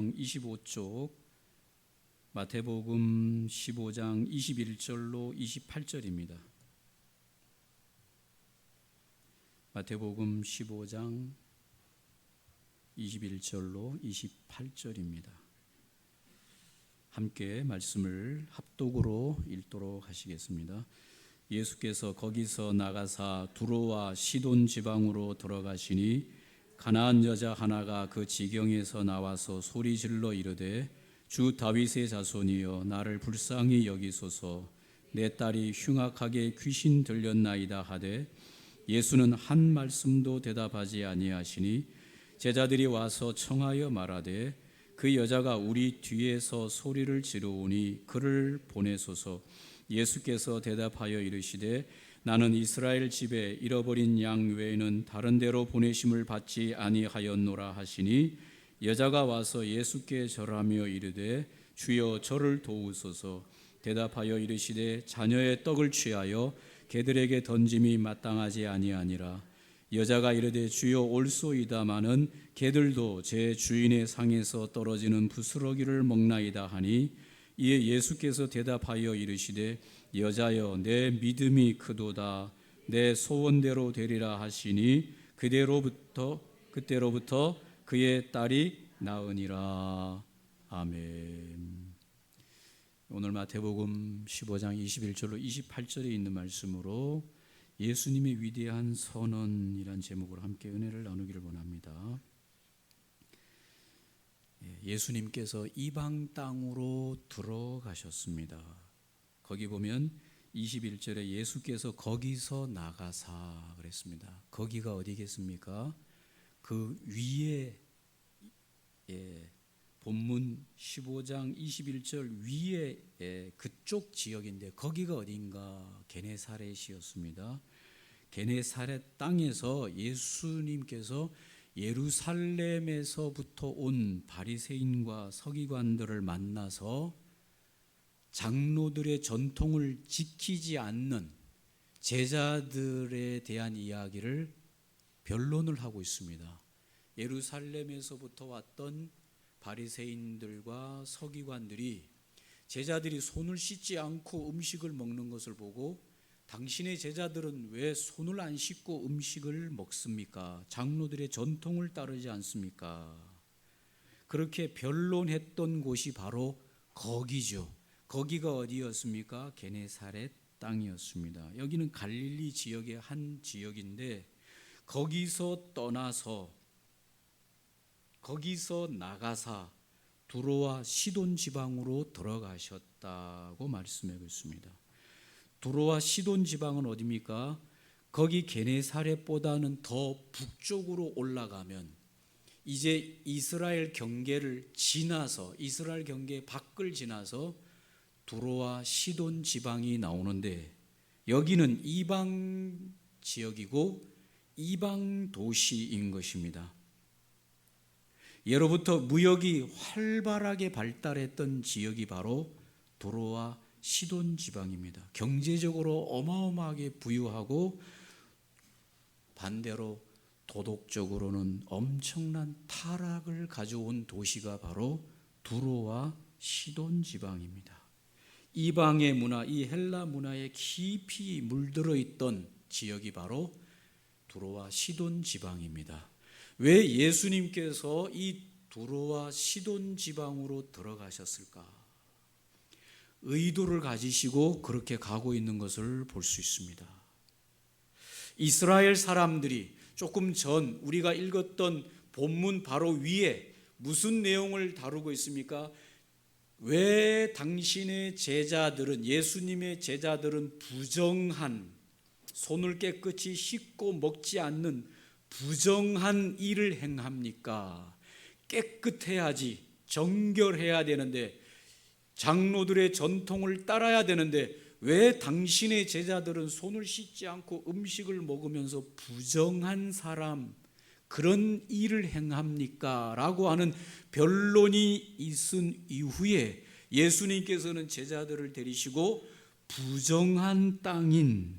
25쪽 마태복음 15장 21절로 28절입니다. 마태복음 15장 21절로 28절입니다. 함께 말씀을 합독으로 읽도록 하시겠습니다. 예수께서 거기서 나가사 두로와 시돈 지방으로 들어가시니 가나안 여자 하나가 그 지경에서 나와서 소리질러 이르되 주 다윗의 자손이여 나를 불쌍히 여기소서 내 딸이 흉악하게 귀신 들렸나이다 하되 예수는 한 말씀도 대답하지 아니하시니 제자들이 와서 청하여 말하되 그 여자가 우리 뒤에서 소리를 지르오니 그를 보내소서. 예수께서 대답하여 이르시되 나는 이스라엘 집에 잃어버린 양 외에는 다른 데로 보내심을 받지 아니하였노라 하시니 여자가 와서 예수께 절하며 이르되 주여 저를 도우소서. 대답하여 이르시되 자녀의 떡을 취하여 개들에게 던짐이 마땅하지 아니하니라. 여자가 이르되 주여 올소이다마는 개들도 제 주인의 상에서 떨어지는 부스러기를 먹나이다 하니 이에 예수께서 대답하여 이르시되 여자여 내 믿음이 크도다 내 소원대로 되리라 하시니 그때로부터 그의 딸이 나으니라. 아멘. 오늘 마태복음 15장 21절로 28절에 있는 말씀으로 예수님의 위대한 선언이란 제목으로 함께 은혜를 나누기를 원합니다. 예수님께서 이방 땅으로 들어가셨습니다. 거기 보면 21절에 예수께서 거기서 나가사 그랬습니다. 거기가 어디겠습니까? 그 위에 본문 15장 21절 위에 그쪽 지역인데 거기가 어딘가 게네사렛이었습니다. 게네사렛 땅에서 예수님께서 예루살렘에서부터 온 바리새인과 서기관들을 만나서 장로들의 전통을 지키지 않는 제자들에 대한 이야기를 변론을 하고 있습니다. 예루살렘에서부터 왔던 바리새인들과 서기관들이 제자들이 손을 씻지 않고 음식을 먹는 것을 보고 당신의 제자들은 왜 손을 안 씻고 음식을 먹습니까? 장로들의 전통을 따르지 않습니까? 그렇게 변론했던 곳이 바로 거기죠. 거기가 어디였습니까? 게네사렛 땅이었습니다. 여기는 갈릴리 지역의 한 지역인데 거기서 떠나서 거기서 나가사 두로와 시돈 지방으로 들어가셨다고 말씀하고 있습니다. 두로와 시돈 지방은 어디입니까? 거기 게네사렛보다는 더 북쪽으로 올라가면 이제 이스라엘 경계를 지나서 이스라엘 경계 밖을 지나서 두로와 시돈 지방이 나오는데 여기는 이방 지역이고 이방 도시인 것입니다. 예로부터 무역이 활발하게 발달했던 지역이 바로 두로와 시돈 지방입니다. 경제적으로 어마어마하게 부유하고 반대로 도덕적으로는 엄청난 타락을 가져온 도시가 바로 두로와 시돈 지방입니다. 이방의 문화, 이 헬라 문화에 깊이 물들어 있던 지역이 바로 두로와 시돈 지방입니다. 왜 예수님께서 이 두로와 시돈 지방으로 들어가셨을까? 의도를 가지시고 그렇게 가고 있는 것을 볼 수 있습니다. 이스라엘 사람들이 조금 전 우리가 읽었던 본문 바로 위에 무슨 내용을 다루고 있습니까? 왜 당신의 제자들은 예수님의 제자들은 부정한 손을 깨끗이 씻고 먹지 않는 부정한 일을 행합니까? 깨끗해야지 정결해야 되는데 장로들의 전통을 따라야 되는데 왜 당신의 제자들은 손을 씻지 않고 음식을 먹으면서 부정한 사람 그런 일을 행합니까? 라고 하는 변론이 있은 이후에 예수님께서는 제자들을 데리시고 부정한 땅인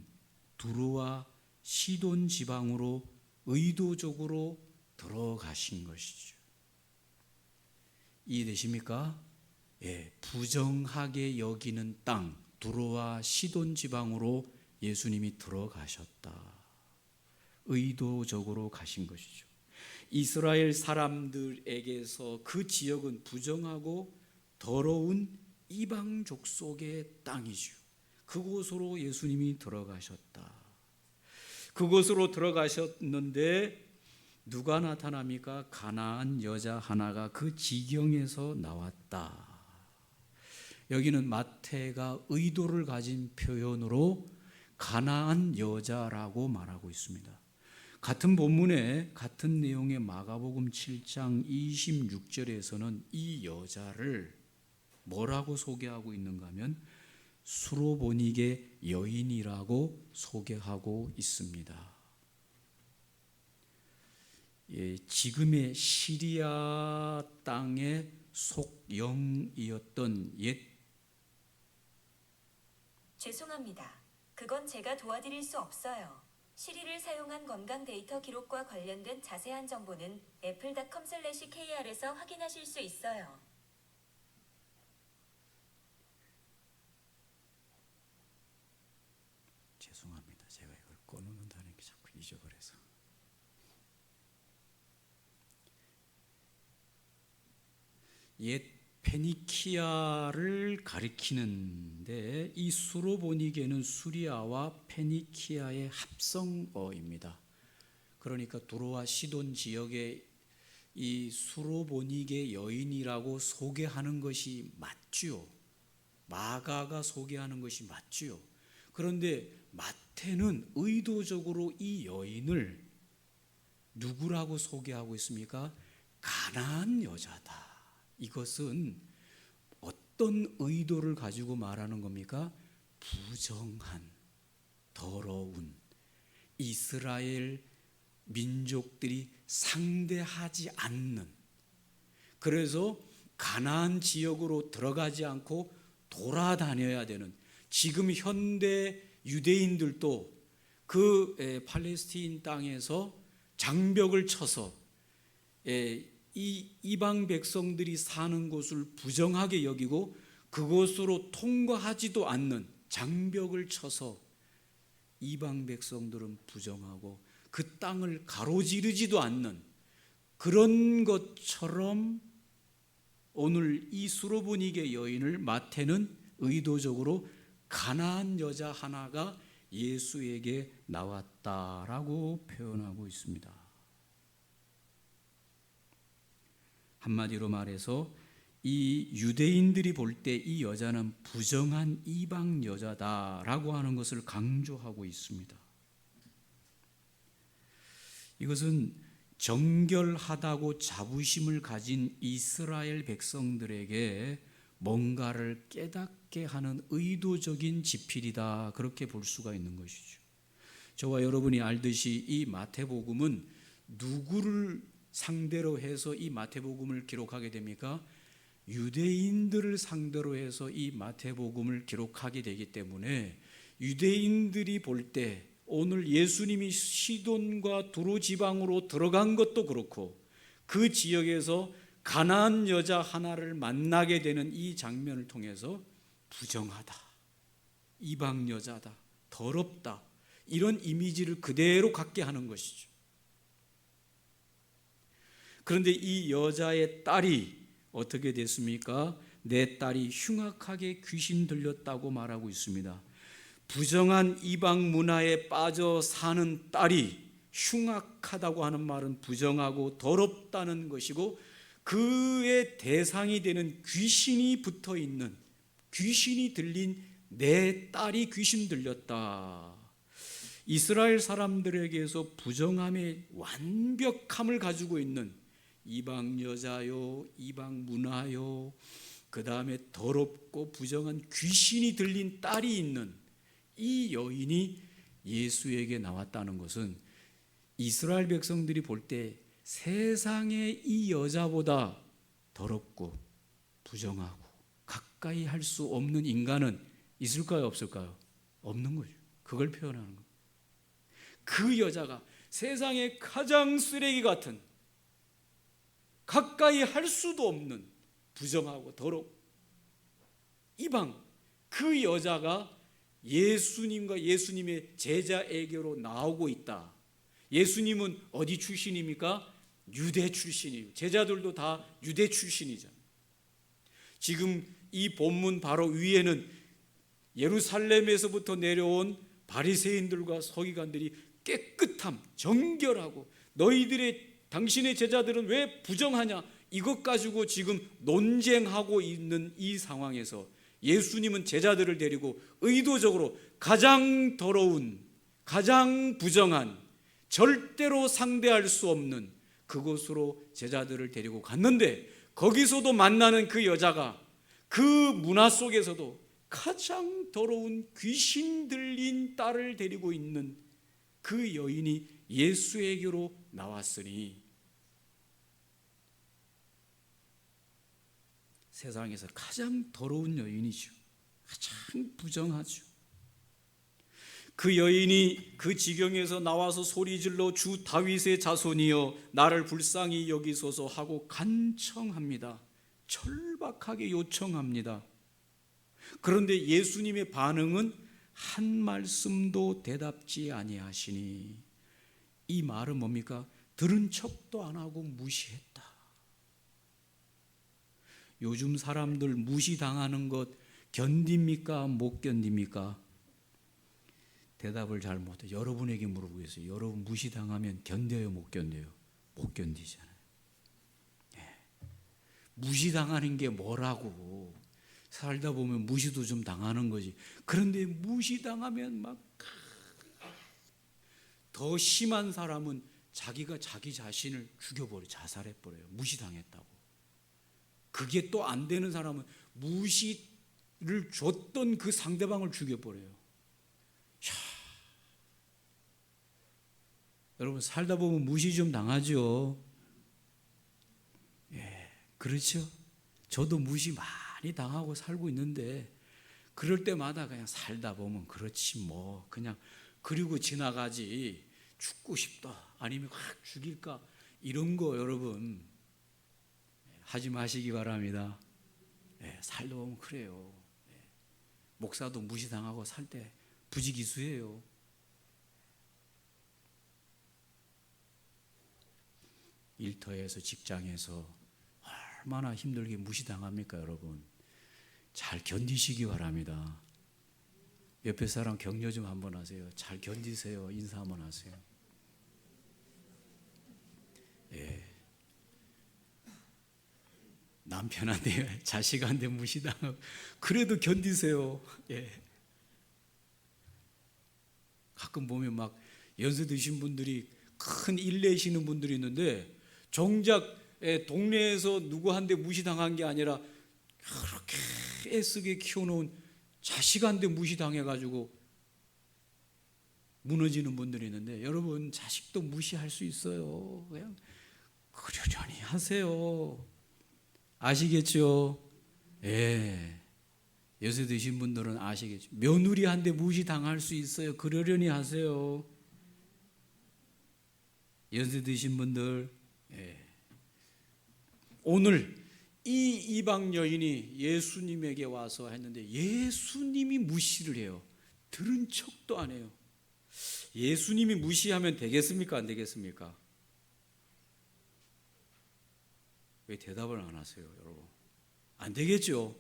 두로와 시돈 지방으로 의도적으로 들어가신 것이죠. 이해되십니까? 예, 부정하게 여기는 땅 두로와 시돈 지방으로 예수님이 들어가셨다. 의도적으로 가신 것이죠. 이스라엘 사람들에게서 그 지역은 부정하고 더러운 이방 족속의 땅이죠. 그곳으로 예수님이 들어가셨다. 그곳으로 들어가셨는데 누가 나타납니까? 가나안 여자 하나가 그 지경에서 나왔다. 여기는 마태가 의도를 가진 표현으로 가나안 여자라고 말하고 있습니다. 같은 본문에 같은 내용의 마가복음 7장 26절에서는 이 여자를 뭐라고 소개하고 있는가 하면 수로보닉의 여인이라고 소개하고 있습니다. 예, 지금의 시리아 땅의 속영이었던 옛 죄송합니다. 그건 제가 도와드릴 수 없어요. 시리를 사용한 건강 데이터 기록과 관련된 자세한 정보는 apple.com/kr에서 확인하실 수 있어요. 죄송합니다. 제가 이걸 꺼놓는다는 게 자꾸 잊어버려서. 옛 페니키아를 가리키는데 이 수로보니게는 수리아와 페니키아의 합성어입니다. 그러니까 두로와 시돈 지역의 이 수로보니게 여인이라고 소개하는 것이 맞지요. 마가가 소개하는 것이 맞지요. 그런데 마태는 의도적으로 이 여인을 누구라고 소개하고 있습니까? 가나안 여자다. 이것은 어떤 의도를 가지고 말하는 겁니까? 부정한, 더러운 이스라엘 민족들이 상대하지 않는, 그래서 가나안 지역으로 들어가지 않고 돌아다녀야 되는, 지금 현대 유대인들도 그 팔레스타인 땅에서 장벽을 쳐서 이 이방 백성들이 사는 곳을 부정하게 여기고 그곳으로 통과하지도 않는 장벽을 쳐서 이방 백성들은 부정하고 그 땅을 가로지르지도 않는 그런 것처럼 오늘 이 수로보니게 여인을 마태는 의도적으로 가나안 여자 하나가 예수에게 나왔다라고 표현하고 있습니다. 한마디로 말해서 이 유대인들이 볼 때 이 여자는 부정한 이방 여자다라고 하는 것을 강조하고 있습니다. 이것은 정결하다고 자부심을 가진 이스라엘 백성들에게 뭔가를 깨닫게 하는 의도적인 지필이다, 그렇게 볼 수가 있는 것이죠. 저와 여러분이 알듯이 이 마태복음은 누구를 상대로 해서 이 마태복음을 기록하게 됩니까? 유대인들을 상대로 해서 이 마태복음을 기록하게 되기 때문에 유대인들이 볼 때 오늘 예수님이 시돈과 두로 지방으로 들어간 것도 그렇고 그 지역에서 가나안 여자 하나를 만나게 되는 이 장면을 통해서 부정하다, 이방 여자다, 더럽다, 이런 이미지를 그대로 갖게 하는 것이죠. 그런데 이 여자의 딸이 어떻게 됐습니까? 내 딸이 흉악하게 귀신 들렸다고 말하고 있습니다. 부정한 이방 문화에 빠져 사는 딸이 흉악하다고 하는 말은 부정하고 더럽다는 것이고 그의 대상이 되는 귀신이 붙어 있는, 귀신이 들린 내 딸이 귀신 들렸다. 이스라엘 사람들에게서 부정함의 완벽함을 가지고 있는 이방 여자요, 이방 문화요, 그 다음에 더럽고 부정한 귀신이 들린 딸이 있는 이 여인이 예수에게 나왔다는 것은 이스라엘 백성들이 볼 때 세상에 이 여자보다 더럽고 부정하고 가까이 할 수 없는 인간은 있을까요, 없을까요? 없는 거죠. 그걸 표현하는 거예요. 그 여자가 세상에 가장 쓰레기 같은, 가까이 할 수도 없는 부정하고 더럽고 이방 그 여자가 예수님과 예수님의 제자에게로 나오고 있다. 예수님은 어디 출신입니까? 유대 출신이에요. 제자들도 다 유대 출신이잖아요. 지금 이 본문 바로 위에는 예루살렘에서부터 내려온 바리새인들과 서기관들이 깨끗함, 정결하고 당신의 제자들은 왜 부정하냐? 이것 가지고 지금 논쟁하고 있는 이 상황에서 예수님은 제자들을 데리고 의도적으로 가장 더러운, 가장 부정한, 절대로 상대할 수 없는 그곳으로 제자들을 데리고 갔는데 거기서도 만나는 그 여자가 그 문화 속에서도 가장 더러운 귀신 들린 딸을 데리고 있는 그 여인이 예수에게로 나왔으니 세상에서 가장 더러운 여인이죠. 가장 부정하죠. 그 여인이 그 지경에서 나와서 소리질러 주 다윗의 자손이여 나를 불쌍히 여기소서 하고 간청합니다. 절박하게 요청합니다. 그런데 예수님의 반응은 한 말씀도 대답지 아니하시니 이 말은 뭡니까? 들은 척도 안 하고 무시했다. 요즘 사람들 무시당하는 것 견딥니까? 못 견딥니까? 대답을 잘 못해요. 여러분에게 물어보겠어요. 여러분 무시당하면 견뎌요? 못 견뎌요? 못 견디잖아요. 무시당하는 게 뭐라고. 살다 보면 무시도 좀 당하는 거지. 그런데 무시당하면 막 더 심한 사람은 자기가 자기 자신을 죽여버려요. 자살해버려요. 무시당했다고. 그게 또 안 되는 사람은 무시를 줬던 그 상대방을 죽여버려요. 여러분 살다 보면 무시 좀 당하죠. 그렇죠. 저도 무시 많이 당하고 살고 있는데 그럴 때마다 그냥 살다 보면 그렇지 뭐 그냥 그리고 지나가지. 죽고 싶다 아니면 확 죽일까 이런 거 여러분 하지 마시기 바랍니다. 살다 보면 그래요. 목사도 무시당하고 살 때 부지기수예요. 일터에서 직장에서 얼마나 힘들게 무시당합니까 여러분. 잘 견디시기 바랍니다. 옆에 사람 격려 좀 한번 하세요. 잘 견디세요. 인사 한번 하세요. 남편한테 자식한테 무시당하고 그래도 견디세요. 가끔 보면 막 연세 드신 분들이 큰 일 내시는 분들이 있는데 정작 동네에서 누구한테 무시당한 게 아니라 그렇게 애쓰게 키워놓은 자식한테 무시당해가지고 무너지는 분들이 있는데 여러분 자식도 무시할 수 있어요. 그냥 그러려니 하세요. 아시겠죠? 연세 드신 분들은 아시겠죠? 며느리한테 무시당할 수 있어요. 그러려니 하세요. 연세 드신 분들 오늘 이 이방 여인이 예수님에게 와서 했는데 예수님이 무시를 해요. 들은 척도 안 해요. 예수님이 무시하면 되겠습니까? 안 되겠습니까? 왜 대답을 안 하세요, 여러분? 안 되겠죠.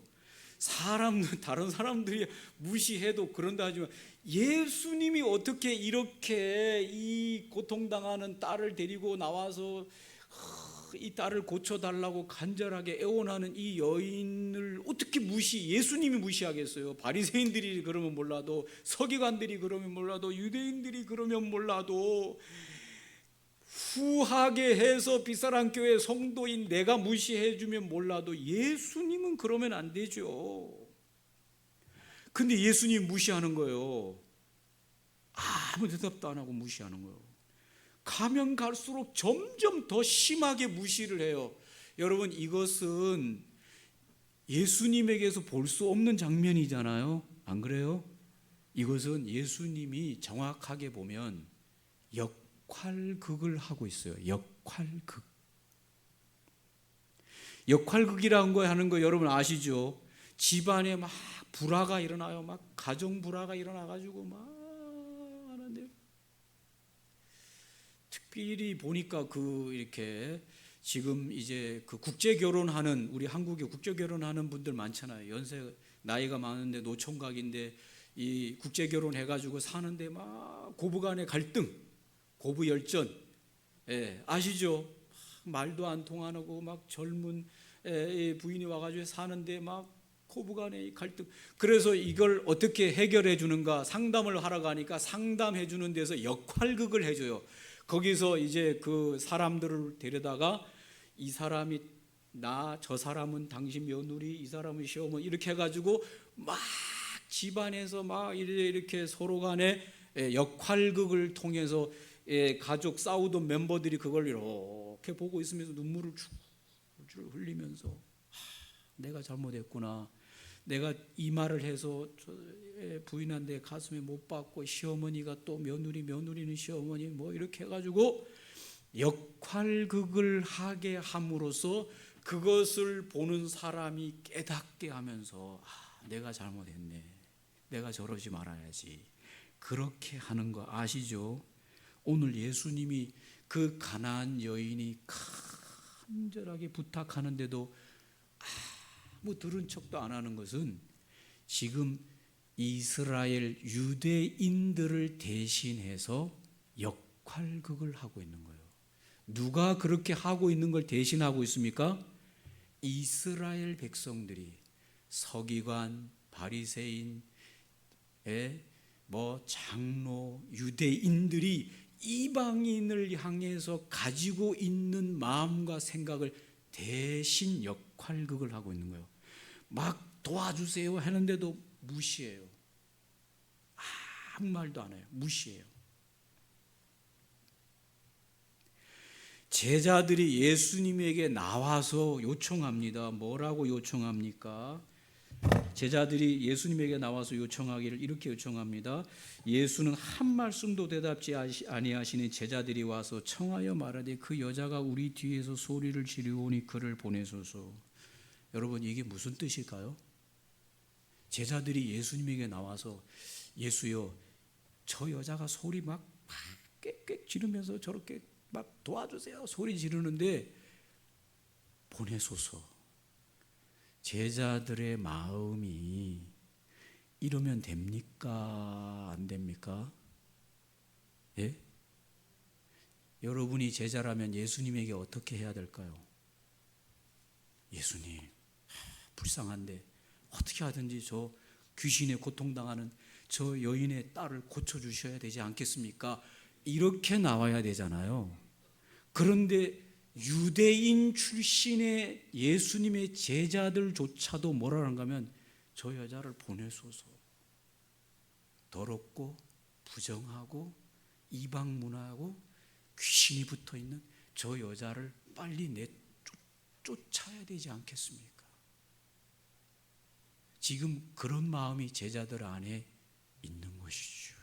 다른 사람들이 무시해도 그런다 하지만 예수님이 어떻게 이렇게 이 고통당하는 딸을 데리고 나와서 이 딸을 고쳐달라고 간절하게 애원하는 이 여인을 어떻게 예수님이 무시하겠어요? 바리새인들이 그러면 몰라도 서기관들이 그러면 몰라도 유대인들이 그러면 몰라도 후하게 해서 비사랑 교회 성도인 내가 무시해주면 몰라도 예수님은 그러면 안 되죠. 근데 예수님 무시하는 거예요. 아무 대답도 안 하고 무시하는 거예요. 가면 갈수록 점점 더 심하게 무시를 해요. 여러분 이것은 예수님에게서 볼 수 없는 장면이잖아요. 안 그래요? 이것은 예수님이 정확하게 보면 역할극을 하고 있어요. 역할극. 역할극이라는 거 하는 거 여러분 아시죠? 집안에 막 불화가 일어나요. 막 가정 불화가 일어나가지고 막 하는데, 특별히 보니까 이렇게 지금 이제 국제 결혼하는, 우리 한국에 국제 결혼하는 분들 많잖아요. 연세 나이가 많은데 노총각인데 이 국제 결혼 해가지고 사는데 막 고부간의 갈등, 고부 열전, 아시죠? 말도 안 통하고 막 젊은 부인이 와가지고 사는데 막 고부간의 갈등. 그래서 이걸 어떻게 해결해 주는가 상담을 하러 가니까 상담해 주는 데서 역할극을 해줘요. 거기서 이제 그 사람들을 데려다가 이 사람이 나, 저 사람은 당신 며느리, 이 사람은 시어머니, 이렇게 해가지고 막 집안에서 막 이렇게 서로 간에 역할극을 통해서 가족 싸우던 멤버들이 그걸 이렇게 보고 있으면서 눈물을 줄줄 흘리면서 내가 잘못했구나, 내가 이 말을 해서 부인한테 가슴에 못 박고 시어머니가 또 며느리는 시어머니 뭐 이렇게 해가지고 역할극을 하게 함으로써 그것을 보는 사람이 깨닫게 하면서 내가 잘못했네, 내가 저러지 말아야지, 그렇게 하는 거 아시죠? 오늘 예수님이 그 가나안 여인이 간절하게 부탁하는데도 아무 들은 척도 안 하는 것은 지금 이스라엘 유대인들을 대신해서 역할극을 하고 있는 거예요. 누가 그렇게 하고 있는 걸 대신하고 있습니까? 이스라엘 백성들이, 서기관, 바리새인, 장로, 유대인들이 이방인을 향해서 가지고 있는 마음과 생각을 대신 역할극을 하고 있는 거예요. 막 도와주세요 하는데도 무시해요. 아무 말도 안 해요. 무시해요. 제자들이 예수님에게 나와서 요청합니다. 뭐라고 요청합니까? 제자들이 예수님에게 나와서 요청하기를 이렇게 요청합니다. 예수는 한 말씀도 대답지 아니하시니 제자들이 와서 청하여 말하되 그 여자가 우리 뒤에서 소리를 지르오니 그를 보내소서. 여러분, 이게 무슨 뜻일까요? 제자들이 예수님에게 나와서 예수여, 저 여자가 소리 막 꽥꽥 지르면서 저렇게 막 도와주세요 소리 지르는데 보내소서. 제자들의 마음이 이러면 됩니까? 안 됩니까? 예? 여러분이 제자라면 예수님에게 어떻게 해야 될까요? 예수님, 불쌍한데 어떻게 하든지 저 귀신에 고통당하는 저 여인의 딸을 고쳐주셔야 되지 않겠습니까? 이렇게 나와야 되잖아요. 그런데 유대인 출신의 예수님의 제자들조차도 뭐라는가 하면 저 여자를 보내소서. 더럽고 부정하고 이방 문화하고 귀신이 붙어있는 저 여자를 빨리 쫓아야 되지 않겠습니까? 지금 그런 마음이 제자들 안에 있는 것이죠.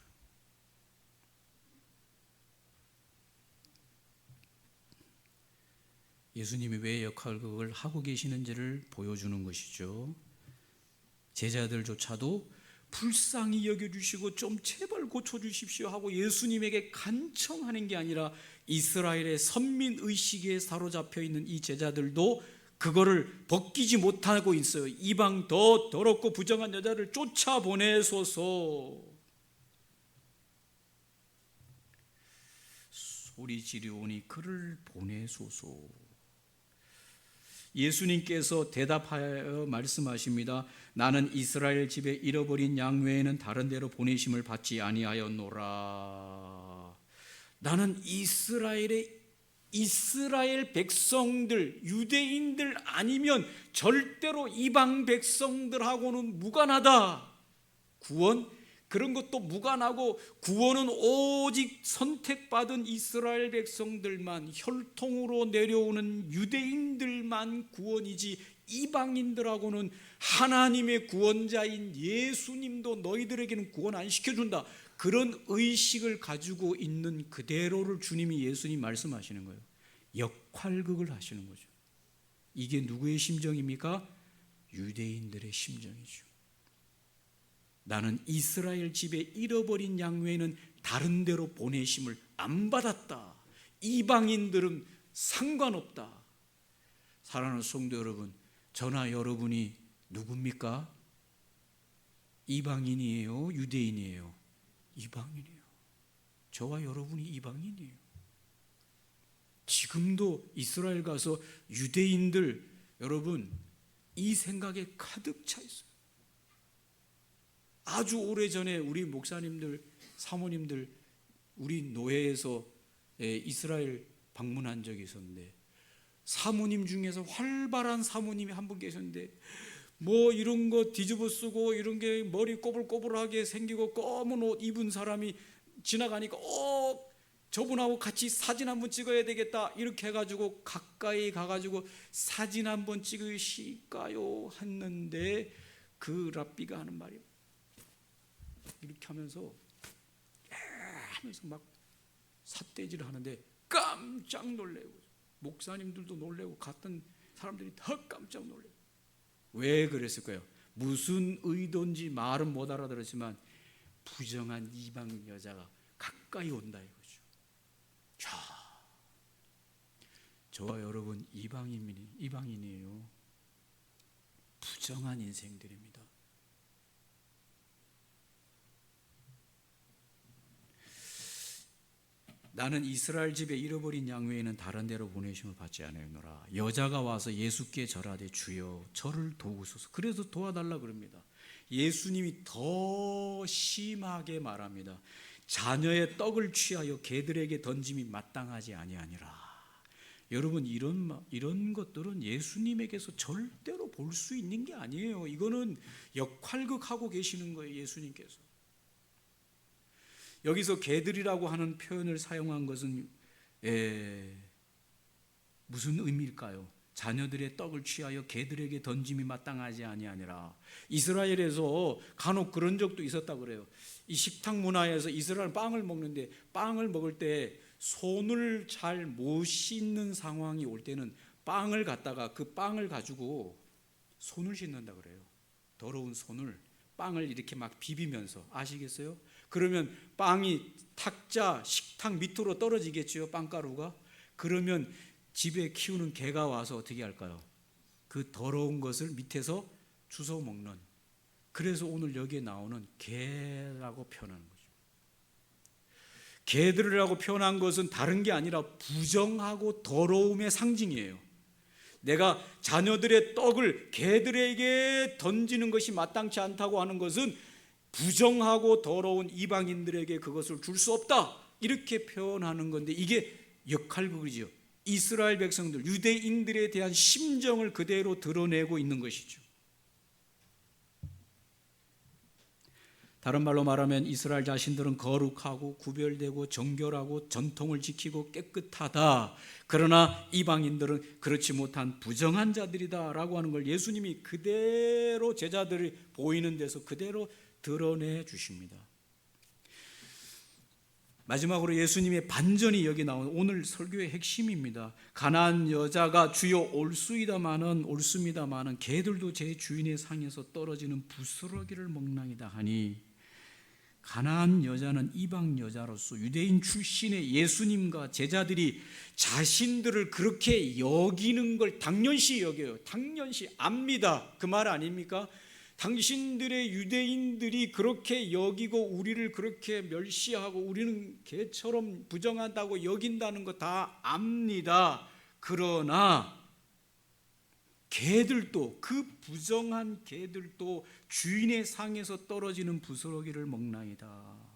예수님이 왜 역할극을 하고 계시는지를 보여주는 것이죠. 제자들조차도 불쌍히 여겨주시고 좀 제발 고쳐주십시오 하고 예수님에게 간청하는 게 아니라 이스라엘의 선민의식에 사로잡혀 있는 이 제자들도 그거를 벗기지 못하고 있어요. 이방 더 더럽고 부정한 여자를 쫓아보내소서. 소리 지르오니 그를 보내소서. 예수님께서 대답하여 말씀하십니다. 나는 이스라엘 집에 잃어버린 양 외에는 다른 데로 보내심을 받지 아니하였노라. 나는 이스라엘 백성들, 유대인들 아니면 절대로 이방 백성들하고는 무관하다. 구원 그런 것도 무관하고 구원은 오직 선택받은 이스라엘 백성들만, 혈통으로 내려오는 유대인들만 구원이지 이방인들하고는 하나님의 구원자인 예수님도 너희들에게는 구원 안 시켜준다. 그런 의식을 가지고 있는 그대로를 주님이 예수님 말씀하시는 거예요. 역할극을 하시는 거죠. 이게 누구의 심정입니까? 유대인들의 심정이죠. 나는 이스라엘 집에 잃어버린 양 외에는 다른 데로 보내심을 안 받았다. 이방인들은 상관없다. 사랑하는 성도 여러분, 저나 여러분이 누굽니까? 이방인이에요? 유대인이에요? 이방인이에요. 저와 여러분이 이방인이에요. 지금도 이스라엘 가서 유대인들, 여러분 이 생각에 가득 차 있어요. 아주 오래전에 우리 목사님들, 사모님들, 우리 노회에서 이스라엘 방문한 적이 있었는데, 사모님 중에서 활발한 사모님이 한 분 계셨는데, 뭐 이런 거 뒤집어 쓰고 이런 게 머리 꼬불꼬불하게 생기고 검은 옷 입은 사람이 지나가니까 저분하고 같이 사진 한번 찍어야 되겠다 이렇게 해가지고 가까이 가가지고 사진 한번 찍으실까요 했는데, 그 랍비가 하는 말이 이렇게 하면서 막 삿대질을 하는데 깜짝 놀래고, 목사님들도 놀래고 갔던 사람들이 더 깜짝 놀래고. 왜 그랬을까요? 무슨 의도인지 말은 못 알아들었지만 부정한 이방 여자가 가까이 온다 이거죠. 저와 여러분 이방인이에요. 부정한 인생들입니다. 나는 이스라엘 집에 잃어버린 양 외에는 다른 데로 보내심을 받지 않으노라. 여자가 와서 예수께 절하되 주여 저를 도우소서. 그래서 도와달라 그럽니다. 예수님이 더 심하게 말합니다. 자녀의 떡을 취하여 개들에게 던짐이 마땅하지 아니하니라. 여러분 이런 것들은 예수님에게서 절대로 볼 수 있는 게 아니에요. 이거는 역할극하고 계시는 거예요, 예수님께서. 여기서 개들이라고 하는 표현을 사용한 것은 무슨 의미일까요? 자녀들의 떡을 취하여 개들에게 던짐이 마땅하지 아니하니라. 이스라엘에서 간혹 그런 적도 있었다고 그래요. 이 식탁 문화에서 이스라엘 빵을 먹는데, 빵을 먹을 때 손을 잘 못 씻는 상황이 올 때는 빵을 갖다가 그 빵을 가지고 손을 씻는다 그래요. 더러운 손을, 빵을 이렇게 막 비비면서. 아시겠어요? 그러면 빵이 탁자 식탁 밑으로 떨어지겠죠, 빵가루가. 그러면 집에 키우는 개가 와서 어떻게 할까요? 그 더러운 것을 밑에서 주워 먹는. 그래서 오늘 여기에 나오는 개라고 표현하는 거죠. 개들이라고 표현한 것은 다른 게 아니라 부정하고 더러움의 상징이에요. 내가 자녀들의 떡을 개들에게 던지는 것이 마땅치 않다고 하는 것은 부정하고 더러운 이방인들에게 그것을 줄 수 없다, 이렇게 표현하는 건데, 이게 역할극이죠. 이스라엘 백성들, 유대인들에 대한 심정을 그대로 드러내고 있는 것이죠. 다른 말로 말하면 이스라엘 자신들은 거룩하고 구별되고 정결하고 전통을 지키고 깨끗하다. 그러나 이방인들은 그렇지 못한 부정한 자들이다 라고 하는 걸 예수님이 그대로 제자들이 보이는 데서 그대로 드러내 주십니다. 마지막으로 예수님의 반전이 여기 나오는 오늘 설교의 핵심입니다. 가난한 여자가 주여 옳습니다마는 개들도 제 주인의 상에서 떨어지는 부스러기를 먹나이다 하니, 가난한 여자는 이방 여자로서 유대인 출신의 예수님과 제자들이 자신들을 그렇게 여기는 걸 당연시 여겨요. 당연시 압니다. 그 말 아닙니까? 당신들의 유대인들이 그렇게 여기고 우리를 그렇게 멸시하고 우리는 개처럼 부정하다고 여긴다는 거 다 압니다. 그러나 개들도, 그 부정한 개들도 주인의 상에서 떨어지는 부스러기를 먹나이다.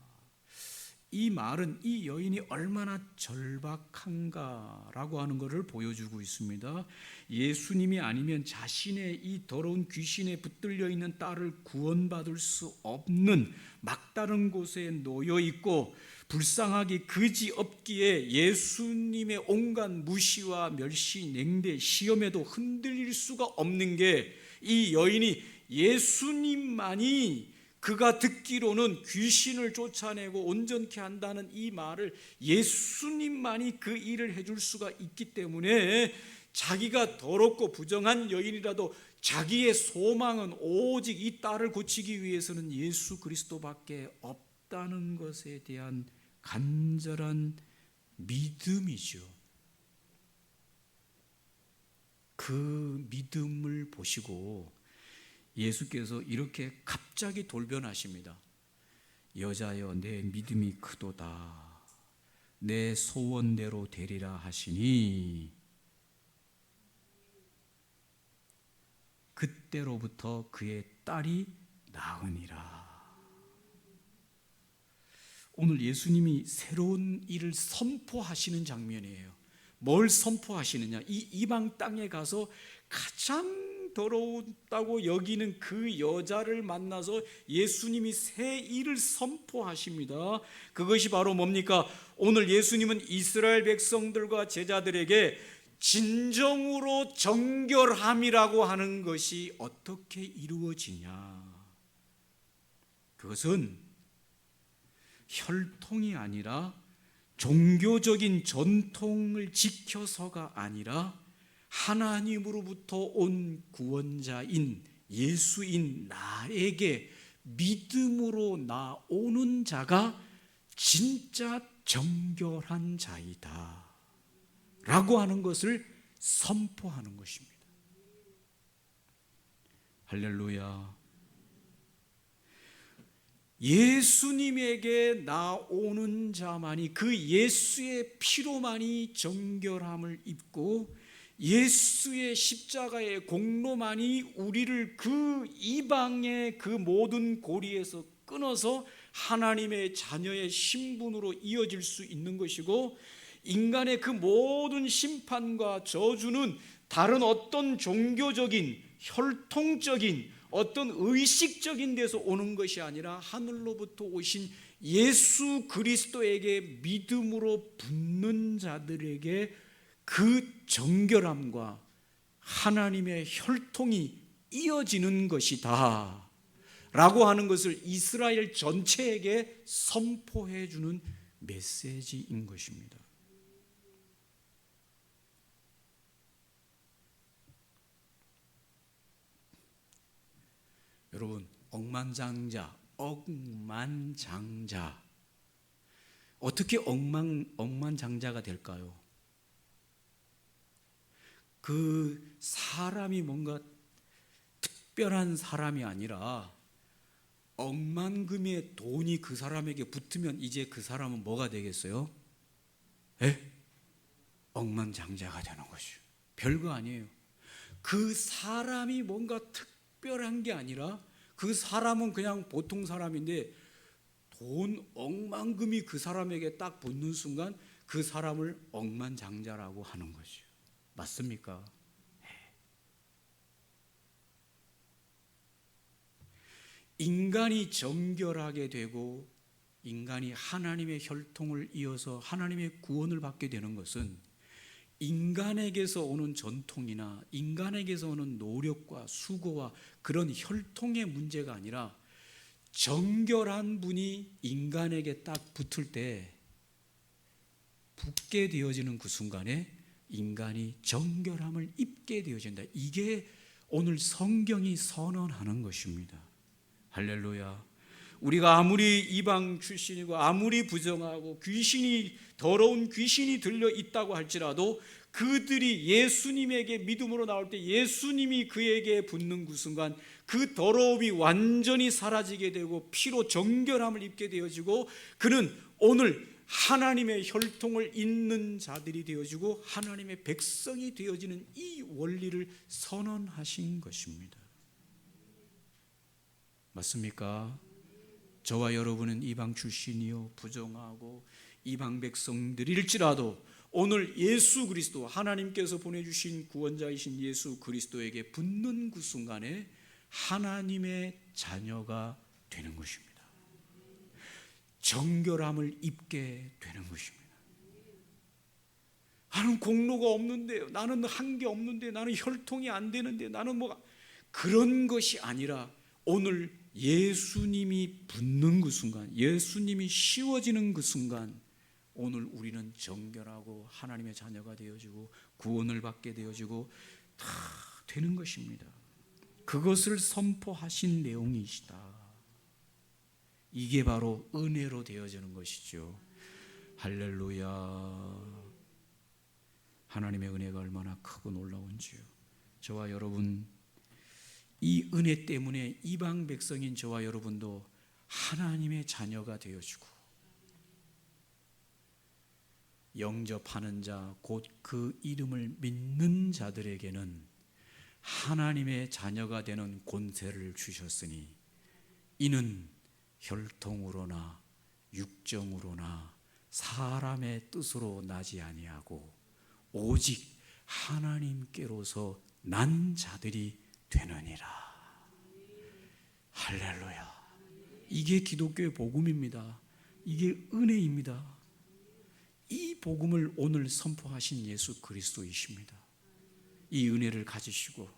이 말은 이 여인이 얼마나 절박한가라고 하는 것을 보여주고 있습니다. 예수님이 아니면 자신의 이 더러운 귀신에 붙들려 있는 딸을 구원받을 수 없는 막다른 곳에 놓여 있고 불쌍하기 그지없기에 예수님의 온갖 무시와 멸시, 냉대, 시험에도 흔들릴 수가 없는 게, 이 여인이 예수님만이 그가 듣기로는 귀신을 쫓아내고 온전케 한다는 이 말을 예수님만이 그 일을 해줄 수가 있기 때문에 자기가 더럽고 부정한 여인이라도 자기의 소망은 오직 이 딸을 고치기 위해서는 예수 그리스도밖에 없다는 것에 대한 간절한 믿음이죠. 그 믿음을 보시고 예수께서 이렇게 갑자기 돌변하십니다. 여자여, 내 믿음이 크도다. 내 소원대로 되리라 하시니 그때로부터 그의 딸이 나으니라. 오늘 예수님이 새로운 일을 선포하시는 장면이에요. 뭘 선포하시느냐? 이 이방 땅에 가서 가장 더러웠다고 여기는 그 여자를 만나서 예수님이 새 일을 선포하십니다. 그것이 바로 뭡니까? 오늘 예수님은 이스라엘 백성들과 제자들에게 진정으로 정결함이라고 하는 것이 어떻게 이루어지냐? 그것은 혈통이 아니라 종교적인 전통을 지켜서가 아니라 하나님으로부터 온 구원자인 예수인 나에게 믿음으로 나오는 자가 진짜 정결한 자이다 라고 하는 것을 선포하는 것입니다. 할렐루야. 예수님에게 나오는 자만이, 그 예수의 피로만이 정결함을 입고 예수의 십자가의 공로만이 우리를 그 이방의 그 모든 고리에서 끊어서 하나님의 자녀의 신분으로 이어질 수 있는 것이고, 인간의 그 모든 심판과 저주는 다른 어떤 종교적인 혈통적인 어떤 의식적인 데서 오는 것이 아니라 하늘로부터 오신 예수 그리스도에게 믿음으로 붙는 자들에게 그 정결함과 하나님의 혈통이 이어지는 것이다 라고 하는 것을 이스라엘 전체에게 선포해 주는 메시지인 것입니다. 여러분, 억만장자 어떻게 억만장자가 될까요? 그 사람이 뭔가 특별한 사람이 아니라 억만금의 돈이 그 사람에게 붙으면 이제 그 사람은 뭐가 되겠어요? 억만장자가 되는 것이죠. 별거 아니에요. 그 사람이 뭔가 특별한 게 아니라 그 사람은 그냥 보통 사람인데 돈 억만금이 그 사람에게 딱 붙는 순간 그 사람을 억만장자라고 하는 것이죠. 맞습니까? 인간이 정결하게 되고 인간이 하나님의 혈통을 이어서 하나님의 구원을 받게 되는 것은 인간에게서 오는 전통이나 인간에게서 오는 노력과 수고와 그런 혈통의 문제가 아니라 정결한 분이 인간에게 딱 붙을 때 붙게 되어지는 그 순간에 인간이 정결함을 입게 되어진다. 이게 오늘 성경이 선언하는 것입니다. 할렐루야. 우리가 아무리 이방 출신이고 아무리 부정하고 더러운 귀신이 들려 있다고 할지라도 그들이 예수님에게 믿음으로 나올 때 예수님이 그에게 붙는 그 순간 그 더러움이 완전히 사라지게 되고 피로 정결함을 입게 되어지고 그는 오늘 하나님의 혈통을 잇는 자들이 되어지고 하나님의 백성이 되어지는 이 원리를 선언하신 것입니다. 맞습니까? 저와 여러분은 이방 출신이요 부정하고 이방 백성들일지라도 오늘 예수 그리스도 하나님께서 보내주신 구원자이신 예수 그리스도에게 붙는 그 순간에 하나님의 자녀가 되는 것입니다. 정결함을 입게 되는 것입니다. 나는 공로가 없는데, 나는 한 게 없는데, 나는 혈통이 안 되는데, 나는 그런 것이 아니라 오늘 예수님이 붙는 그 순간, 예수님이 씌워지는 그 순간 오늘 우리는 정결하고 하나님의 자녀가 되어지고 구원을 받게 되어지고 다 되는 것입니다. 그것을 선포하신 내용이시다. 이게 바로 은혜로 되어지는 것이죠. 할렐루야. 하나님의 은혜가 얼마나 크고 놀라운지요. 저와 여러분, 이 은혜 때문에 이방 백성인 저와 여러분도 하나님의 자녀가 되어지고 영접하는 자, 곧 그 이름을 믿는 자들에게는 하나님의 자녀가 되는 권세를 주셨으니 이는 혈통으로나 육정으로나 사람의 뜻으로 나지 아니하고 오직 하나님께로서 난 자들이 되느니라. 할렐루야. 이게 기독교의 복음입니다. 이게 은혜입니다. 이 복음을 오늘 선포하신 예수 그리스도이십니다. 이 은혜를 가지시고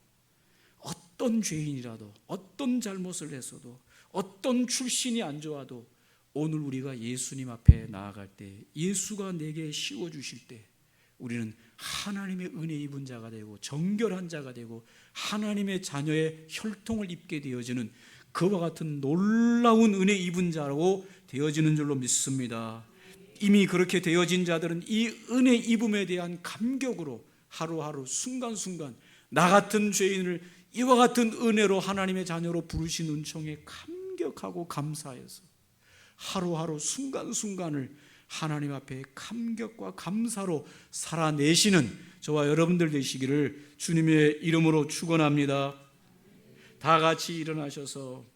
어떤 죄인이라도 어떤 잘못을 했어도 어떤 출신이 안 좋아도 오늘 우리가 예수님 앞에 나아갈 때 예수가 내게 씌워주실 때 우리는 하나님의 은혜 입은 자가 되고 정결한 자가 되고 하나님의 자녀의 혈통을 입게 되어지는 그와 같은 놀라운 은혜 입은 자라고 되어지는 줄로 믿습니다. 이미 그렇게 되어진 자들은 이 은혜 입음에 대한 감격으로 하루하루 순간순간 나 같은 죄인을 이와 같은 은혜로 하나님의 자녀로 부르신 은총에 감격하고 감사해서 하루하루 순간순간을 하나님 앞에 감격과 감사로 살아내시는 저와 여러분들 되시기를 주님의 이름으로 축원합니다. 다 같이 일어나셔서